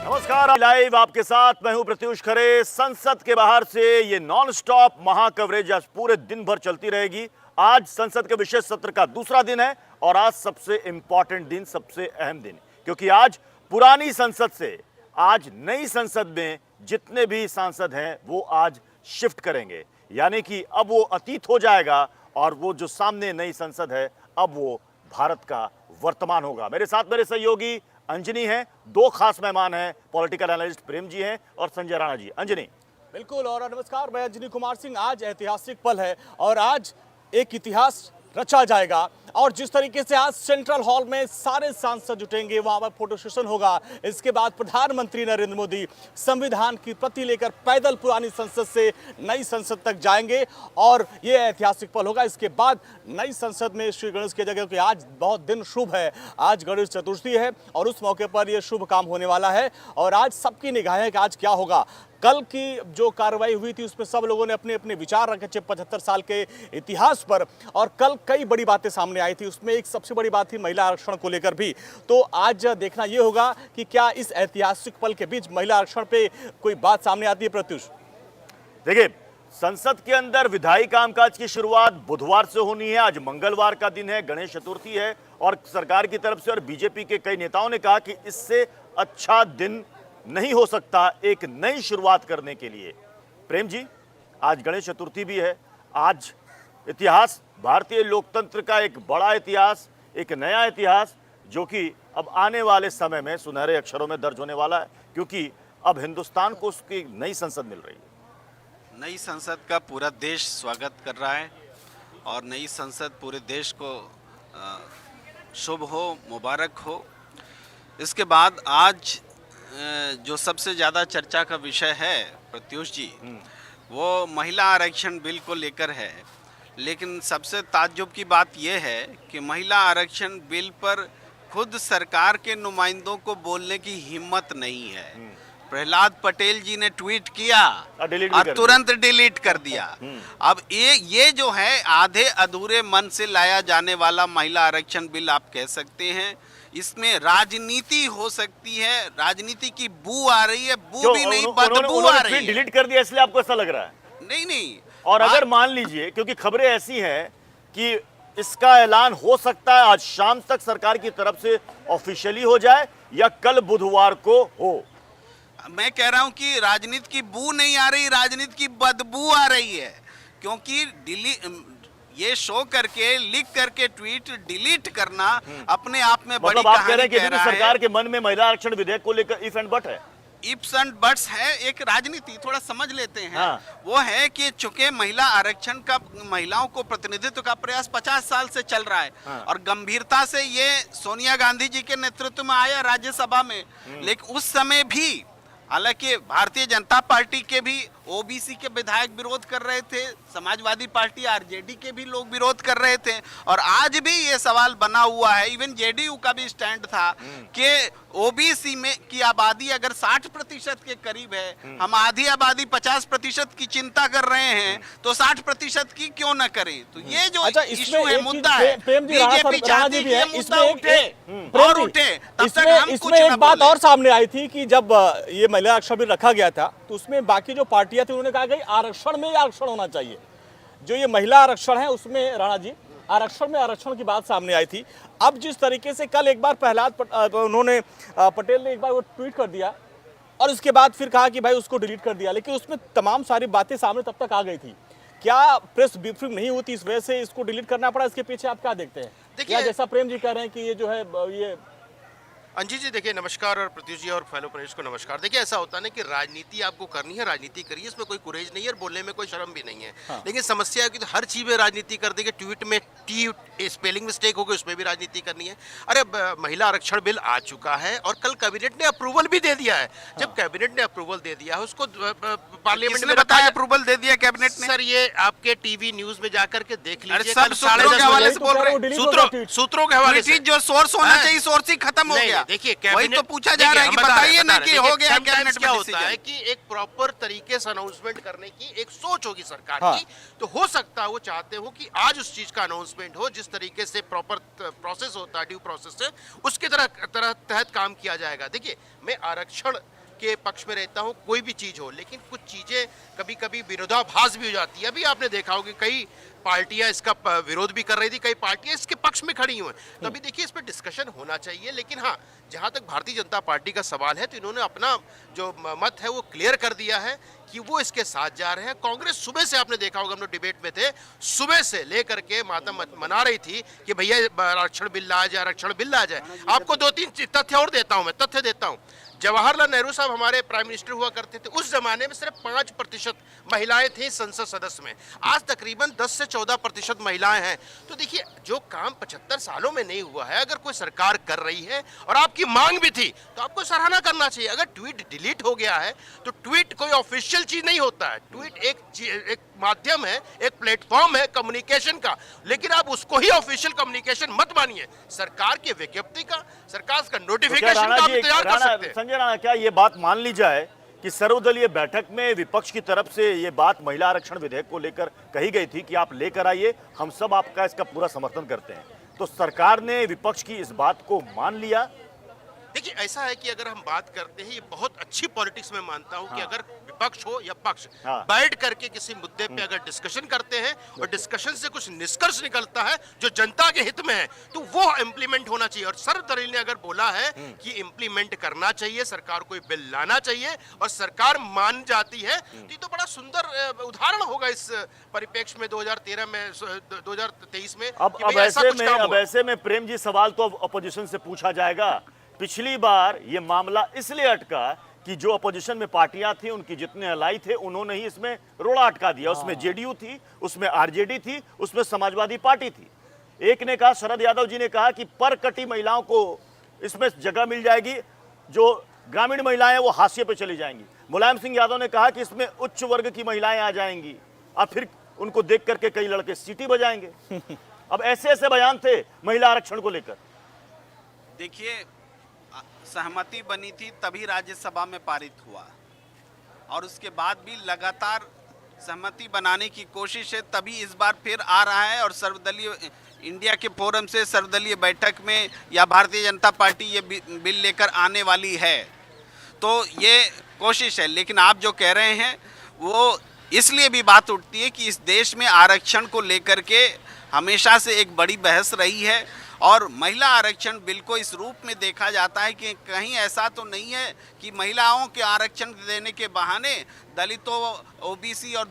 नमस्कार, लाइव आपके साथ मैं हूं प्रत्युष खरे। संसद के बाहर से ये नॉन स्टॉप महा कवरेज आज पूरे दिन भर चलती रहेगी। आज संसद के विशेष सत्र का दूसरा दिन है और आज सबसे इंपॉर्टेंट दिन, सबसे अहम दिन, क्योंकि आज पुरानी संसद से आज नई संसद में जितने भी सांसद हैं वो आज शिफ्ट करेंगे, यानी कि अब वो अतीत हो जाएगा और वो जो सामने नई संसद है अब वो भारत का वर्तमान होगा। मेरे साथ मेरे सहयोगी अंजनी हैं, दो खास मेहमान हैं, पॉलिटिकल एनालिस्ट प्रेम जी हैं और संजय राणा जी। अंजनी। बिल्कुल, और नमस्कार, मैं अंजनी कुमार सिंह। आज ऐतिहासिक पल है और आज एक इतिहास रचा जाएगा। और जिस तरीके से आज सेंट्रल हॉल में सारे सांसद जुटेंगे, वहां पर फोटो सेशन होगा। इसके बाद प्रधानमंत्री नरेंद्र मोदी संविधान की प्रति लेकर पैदल पुरानी संसद से नई संसद तक जाएंगे और ये ऐतिहासिक पल होगा। इसके बाद नई संसद में श्री गणेश की जगह, क्योंकि आज बहुत दिन शुभ है, आज गणेश चतुर्थी है और उस मौके पर यह शुभ काम होने वाला है। और आज सबकी निगाहें है कि आज क्या होगा। कल की जो कार्रवाई हुई थी उसमें सब लोगों ने अपने अपने विचार रखे 75 साल के इतिहास पर, और कल कई बड़ी बातें सामने आई थी। उसमें एक सबसे बड़ी बात थी महिला आरक्षण को लेकर भी। तो आज देखना यह होगा कि क्या इस ऐतिहासिक पल के बीच महिला आरक्षण पे कोई बात सामने आती है। प्रत्युष, देखिए, संसद के अंदर विधायी कामकाज की शुरुआत बुधवार से होनी है। आज मंगलवार का दिन है, गणेश चतुर्थी है और सरकार की तरफ से और बीजेपी के कई नेताओं ने कहा कि इससे अच्छा दिन नहीं हो सकता एक नई शुरुआत करने के लिए। प्रेम जी, आज गणेश चतुर्थी भी है। आज इतिहास, भारतीय लोकतंत्र का एक बड़ा इतिहास, एक नया इतिहास जो कि अब आने वाले समय में सुनहरे अक्षरों में दर्ज होने वाला है, क्योंकि अब हिंदुस्तान को उसकी नई संसद मिल रही है। नई संसद का पूरा देश स्वागत कर रहा है और नई संसद पूरे देश को शुभ हो, मुबारक हो। इसके बाद आज जो सबसे ज़्यादा चर्चा का विषय है प्रत्युष जी, वो महिला आरक्षण बिल को लेकर है। लेकिन सबसे ताज्जुब की बात यह है कि महिला आरक्षण बिल पर खुद सरकार के नुमाइंदों को बोलने की हिम्मत नहीं है। प्रहलाद पटेल जी ने ट्वीट किया और तुरंत डिलीट कर दिया। अब ये जो है आधे अधूरे मन से लाया जाने वाला महिला आरक्षण बिल आप कह सकते हैं। इसमें राजनीति हो सकती है, राजनीति की बू आ रही है, बू भी नहीं बदबू आ रही है। डिलीट कर दिया इसलिए आपको ऐसा लग रहा है? नहीं। और अगर मान लीजिए, क्योंकि खबरें ऐसी हैं कि इसका ऐलान हो सकता है आज शाम तक सरकार की तरफ से ऑफिशियली हो जाए या कल बुधवार को हो। मैं कह रहा हूं कि राजनीति की बू नहीं आ रही, राजनीति की बदबू आ रही है। क्योंकि ये शो करके, लिख करके ट्वीट डिलीट करना अपने आप में बड़ी कहानी कह रहा है। सरकार के मन में महिला आरक्षण विधेयक को लेकर इफ एंड बट है। इफ्स एंड बट्स है, एक राजनीति थोड़ा समझ लेते हैं। हाँ। वो है कि चूंकि महिला आरक्षण का, महिलाओं को प्रतिनिधित्व का प्रयास 50 साल से चल रहा है। हाँ। और गंभीरता से ये सोनिया गांधी जी के नेतृत्व में आया राज्यसभा में। लेकिन उस समय भी हालांकि भारतीय जनता पार्टी के भी ओबीसी के विधायक विरोध कर रहे थे, समाजवादी पार्टी आरजेडी के भी लोग विरोध कर रहे थे, और आज भी ये सवाल बना हुआ है। इवन जेडीयू का भी स्टैंड था कि ओबीसी में की आबादी अगर 60% के करीब है, हम आधी आबादी 50% की चिंता कर रहे हैं, तो 60% की क्यों न करें। तो ये जो इशू है, मुद्दा है, बीजेपी चाहती है कि ये मुद्दा उठे और उठे। तब तक हम कुछ एक बात और सामने आई थी कि जब ये महिला आरक्षण बिल रखा गया था तो उसमें बाकी जो पार्टियां थी उन्होंने कहा कि आरक्षण में आरक्षण होना चाहिए। जो ये महिला आरक्षण है उसमें, राणा जी, आरक्षण में आरक्षण की बात सामने आई थी। अब जिस तरीके से कल एक बार उन्होंने पटेल ने एक बार वो ट्वीट कर दिया और उसके बाद फिर कहा कि भाई उसको डिलीट कर दिया, लेकिन उसमें तमाम सारी बातें सामने तब तक आ गई थी। क्या प्रेस ब्रीफिंग नहीं होती, इस वजह से इसको डिलीट करना पड़ा? इसके पीछे आप क्या देखते हैं? देखिए, जैसा प्रेम जी कह रहे हैं कि ये जो है ये अंजी जी, देखिए नमस्कार, और प्रत्युष जी और फेलो प्रेस को नमस्कार। देखिए, ऐसा होता है ना कि राजनीति आपको करनी है, राजनीति करिए, इसमें कोई कुरेज नहीं है और बोलने में कोई शर्म भी नहीं है। हाँ। लेकिन समस्या है कि तो हर चीज में राजनीति कर देंगे। ट्वीट में टी स्पेलिंग मिस्टेक हो गई, उसमें भी राजनीति करनी है। अरे महिला आरक्षण बिल आ चुका है और कल कैबिनेट ने अप्रूवल भी दे दिया है। हाँ। जब कैबिनेट ने अप्रूवल दे दिया है, उसको पार्लियामेंट में बताया अप्रूवल दे दिया कैबिनेट ने। सर, ये आपके टीवी न्यूज में जाकर के देख लीजिए। सब सूत्रों के हवाले से बोल रहे हैं, सूत्रों के हवाले से जो सोर्स होना चाहिए, सोर्स ही खत्म हो गया। देखिए, कैबिनेट पूछा जा रहा है कि बताइए ना कि हो गया कैबिनेट क्या होता है कि एक प्रॉपर तरीके से अनाउंसमेंट करने की एक सोच होगी सरकार की। तो हो सकता है वो चाहते हो कि आज उस चीज का अनाउंसमेंट हो जिस तरीके से प्रॉपर प्रोसेस होता है, ड्यू प्रोसेस से, उसके तहत काम किया जाएगा। देखिए, मैं आरक्षण आपके पक्ष में रहता हूं, कोई भी चीज हो, लेकिन कुछ चीजें कभी कभी विरोधाभास भी हो जाती है। अभी आपने देखा होगा कि कई पार्टियां इसका विरोध भी कर रही थी, कई पार्टियां इसके पक्ष में खड़ी हुई हैं। तो अभी देखिए इस पर डिस्कशन होना चाहिए, लेकिन हाँ, जहां तक भारतीय जनता पार्टी का सवाल है तो इन्होंने अपना जो मत है वो क्लियर कर दिया है कि वो इसके साथ जा रहे हैं। कांग्रेस सुबह से, आपने देखा होगा, हम लोग डिबेट में थे, सुबह से लेकर के मातम मना रही थी कि भैया आरक्षण बिल आ जाए, आरक्षण बिल आ जाए। आपको 2-3 तथ्य और देता हूं, मैं तथ्य देता हूं। जवाहरलाल नेहरू साहब हमारे प्राइम मिनिस्टर हुआ करते थे, उस जमाने में सिर्फ 5% महिलाएं थी संसद सदस्य में। आज तकरीबन 10 से 14% महिलाएं हैं। तो देखिए, जो काम 75 सालों में नहीं हुआ है, अगर कोई सरकार कर रही है और आपकी मांग भी थी, तो आपको सराहना करना चाहिए। अगर ट्वीट डिलीट हो गया है तो ट्वीट कोई ऑफिशियल चीज नहीं होता है। ट्वीट एक माध्यम है, एक प्लेटफॉर्म है कम्युनिकेशन का, लेकिन आप उसको ही ऑफिशियल कम्युनिकेशन मत मानिए। सरकार की विज्ञप्ति का, सरकार का नोटिफिकेशन का आप इंतजार कर सकते हैं। संजय राणा, क्या ये बात मान ली जाए कि सर्वदलीय बैठक में विपक्ष की तरफ से ये बात महिला आरक्षण विधेयक को लेकर कही गई थी कि आप लेकर आइए, हम सब आपका इसका पूरा समर्थन करते हैं, तो सरकार ने विपक्ष की इस बात को मान लिया? देखिए, ऐसा है कि अगर हम बात करते हैं, ये बहुत अच्छी पॉलिटिक्स में मानता हूं कि अगर विपक्ष हो या पक्ष बैठ करके किसी मुद्दे पे अगर डिस्कशन करते हैं और डिस्कशन से कुछ निष्कर्ष निकलता है जो जनता के हित में है, तो वो इम्प्लीमेंट होना चाहिए। और सर्वदलीय ने अगर बोला है कि इम्प्लीमेंट करना चाहिए, सरकार को बिल लाना चाहिए और सरकार मान जाती है, तो ये तो बड़ा सुंदर उदाहरण होगा इस परिप्रेक्ष्य में 2013 में, 2023 में। अब ऐसे में प्रेम जी, सवाल तो अपोजिशन से पूछा जाएगा। पिछली बार ये मामला इसलिए अटका कि जो अपोजिशन में पार्टियां थी, उनकी जितने अलाई थे, उन्होंने ही इसमें रोड़ा अटका दिया। उसमें जेडीयू थी, उसमें आरजेडी थी, उसमें समाजवादी पार्टी थी। एक ने कहा, शरद यादव जी ने कहा कि पर कटी महिलाओं को इसमें जगह मिल जाएगी, जो ग्रामीण महिलाएं हैं वो हाशिए पे चली जाएंगी। मुलायम सिंह यादव ने कहा कि इसमें उच्च वर्ग की महिलाएं आ जाएंगी और फिर उनको देख करके कई लड़के सीटी बजाएंगे। अब ऐसे ऐसे बयान थे महिला आरक्षण को लेकर। देखिए, सहमति बनी थी तभी राज्यसभा में पारित हुआ, और उसके बाद भी लगातार सहमति बनाने की कोशिश है, तभी इस बार फिर आ रहा है। और सर्वदलीय इंडिया के फोरम से सर्वदलीय बैठक में या भारतीय जनता पार्टी ये बिल लेकर आने वाली है, तो ये कोशिश है। लेकिन आप जो कह रहे हैं वो इसलिए भी बात उठती है कि इस देश में आरक्षण को लेकर के हमेशा से एक बड़ी बहस रही है, और महिला आरक्षण बिल को इस रूप में देखा जाता है कि कहीं ऐसा तो नहीं है कि महिलाओं के आरक्षण देने के बहाने दलितों, ओबीसी और